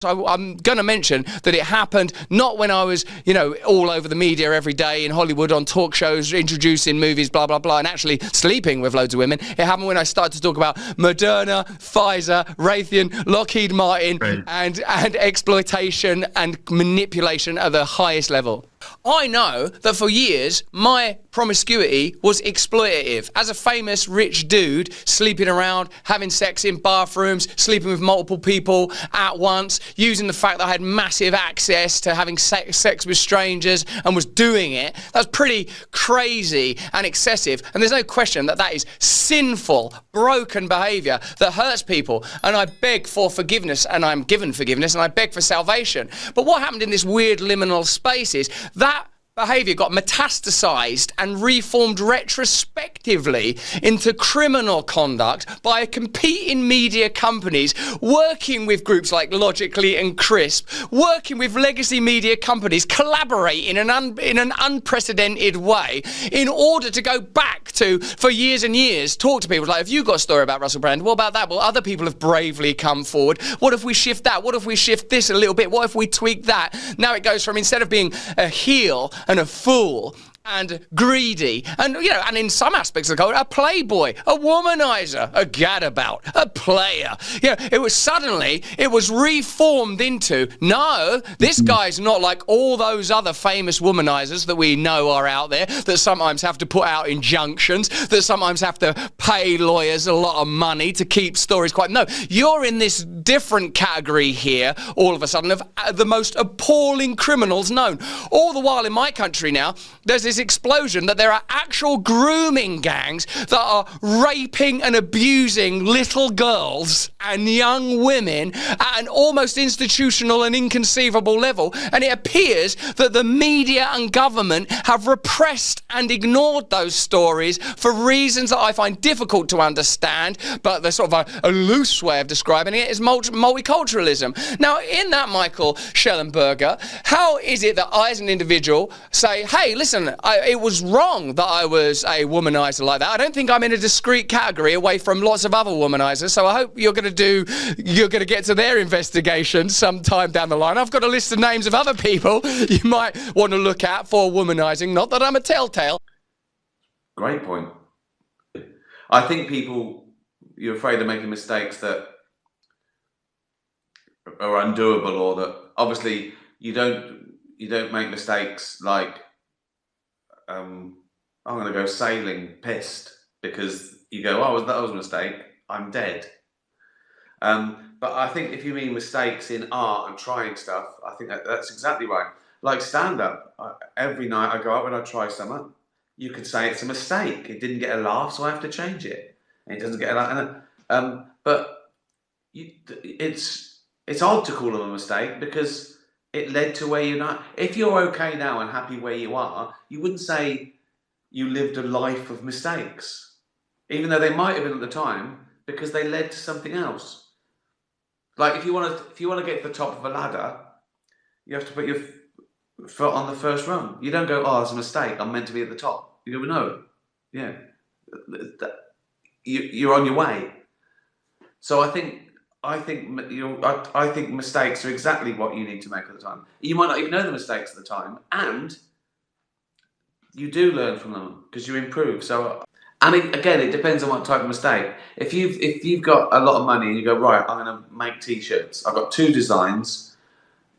So I'm going to mention that it happened not when I was, all over the media every day in Hollywood on talk shows, introducing movies, blah, blah, blah, and actually sleeping with loads of women. It happened when I started to talk about Moderna, Pfizer, Raytheon, Lockheed Martin, right, and exploitation and manipulation at the highest level. I know that for years, my promiscuity was exploitative. As a famous rich dude, sleeping around, having sex in bathrooms, sleeping with multiple people at once, using the fact that I had massive access to having sex with strangers and was doing it, that's pretty crazy and excessive. And there's no question that that is sinful, broken behavior that hurts people. And I beg for forgiveness, and I'm given forgiveness, and I beg for salvation. But what happened in this weird liminal space is that behaviour got metastasised and reformed retrospectively into criminal conduct by competing media companies working with groups like Logically and Crisp, working with legacy media companies, collaborating in an unprecedented way in order to go back to, for years and years, talk to people like, have you got a story about Russell Brand? What about that? Well, other people have bravely come forward. What if we shift that? What if we shift this a little bit? What if we tweak that? Now it goes from, instead of being a heel and a fool and greedy, and and in some aspects of the culture, a playboy, a womanizer, a gadabout, a player. It was reformed into, no, this guy's not like all those other famous womanizers that we know are out there, that sometimes have to put out injunctions, that sometimes have to pay lawyers a lot of money to keep stories quiet. No, you're in this different category here, all of a sudden, of the most appalling criminals known. All the while in my country now, there's this explosion that there are actual grooming gangs that are raping and abusing little girls and young women at an almost institutional and inconceivable level. And it appears that the media and government have repressed and ignored those stories for reasons that I find difficult to understand, but the sort of a loose way of describing it is multiculturalism. Now, in that, Michael Schellenberger, how is it that I as an individual say, hey, listen, it was wrong that I was a womanizer like that. I don't think I'm in a discrete category away from lots of other womanizers, so I hope you're going to get to their investigation sometime down the line. I've got a list of names of other people you might want to look at for womanizing, not that I'm a telltale. Great point. I think you're afraid of making mistakes that are undoable, or that obviously you don't make mistakes like I'm going to go sailing pissed because you go, oh, that was a mistake, I'm dead. But I think if you mean mistakes in art and trying stuff, I think that's exactly right. Like stand-up, every night I go out and I try something, you could say it's a mistake. It didn't get a laugh, so I have to change it. And it doesn't get a laugh. But it's odd to call them a mistake because it led to where you're not. If you're okay now and happy where you are, you wouldn't say you lived a life of mistakes, even though they might have been at the time, because they led to something else. Like if you want to get to the top of a ladder, you have to put your foot on the first rung. You don't go, oh, it's a mistake, I'm meant to be at the top. You go, no, yeah, you're on your way. So I think mistakes are exactly what you need to make at the time. You might not even know the mistakes at the time, and you do learn from them because you improve. So, and again, it depends on what type of mistake. If you've got a lot of money and you go, right, I'm going to make t-shirts. I've got 2 designs.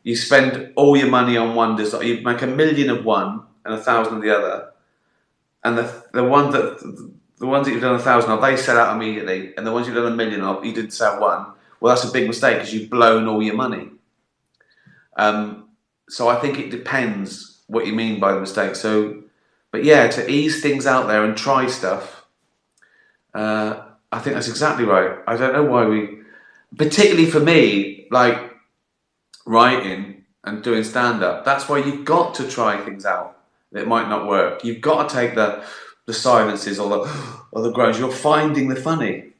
You spend all your money on one design. You make 1 million of one and 1,000 of the other, and the ones that you've done 1,000 of, they sell out immediately, and the ones you've done 1 million of, you didn't sell one. Well, that's a big mistake because you've blown all your money. So I think it depends what you mean by the mistake. So, but yeah, to ease things out there and try stuff, I think that's exactly right. I don't know why particularly for me, like writing and doing stand-up, that's why you've got to try things out that might not work. You've got to take the silences or the groans. You're finding the funny.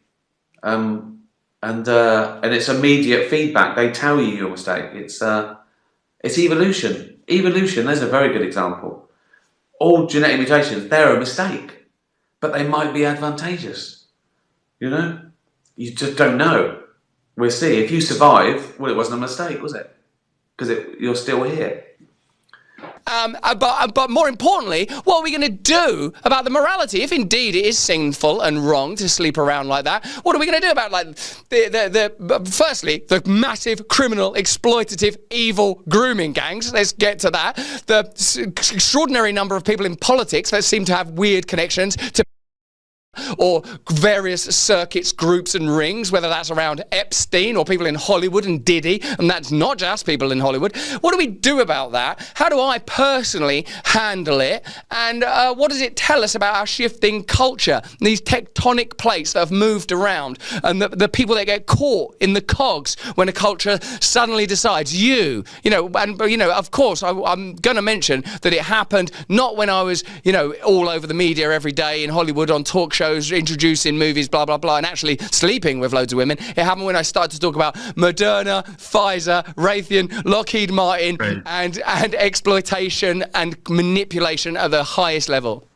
And it's immediate feedback. They tell you your mistake. It's evolution. Evolution, there's a very good example. All genetic mutations, they're a mistake, but they might be advantageous. You just don't know. we'll see. If you survive, well, it wasn't a mistake, was it? Because you're still here. But more importantly, what are we going to do about the morality? If indeed it is sinful and wrong to sleep around like that, what are we going to do about, like, firstly, the massive criminal, exploitative, evil grooming gangs? Let's get to that. The extraordinary number of people in politics that seem to have weird connections to or various circuits, groups and rings, whether that's around Epstein or people in Hollywood and Diddy, and that's not just people in Hollywood. What do we do about that? How do I personally handle it? And what does it tell us about our shifting culture, these tectonic plates that have moved around, and the people that get caught in the cogs when a culture suddenly decides, of course, I'm going to mention that it happened not when I was, all over the media every day in Hollywood on talk shows, introducing movies, blah, blah, blah, and actually sleeping with loads of women. It happened when I started to talk about Moderna, Pfizer, Raytheon, Lockheed Martin, and exploitation and manipulation at the highest level.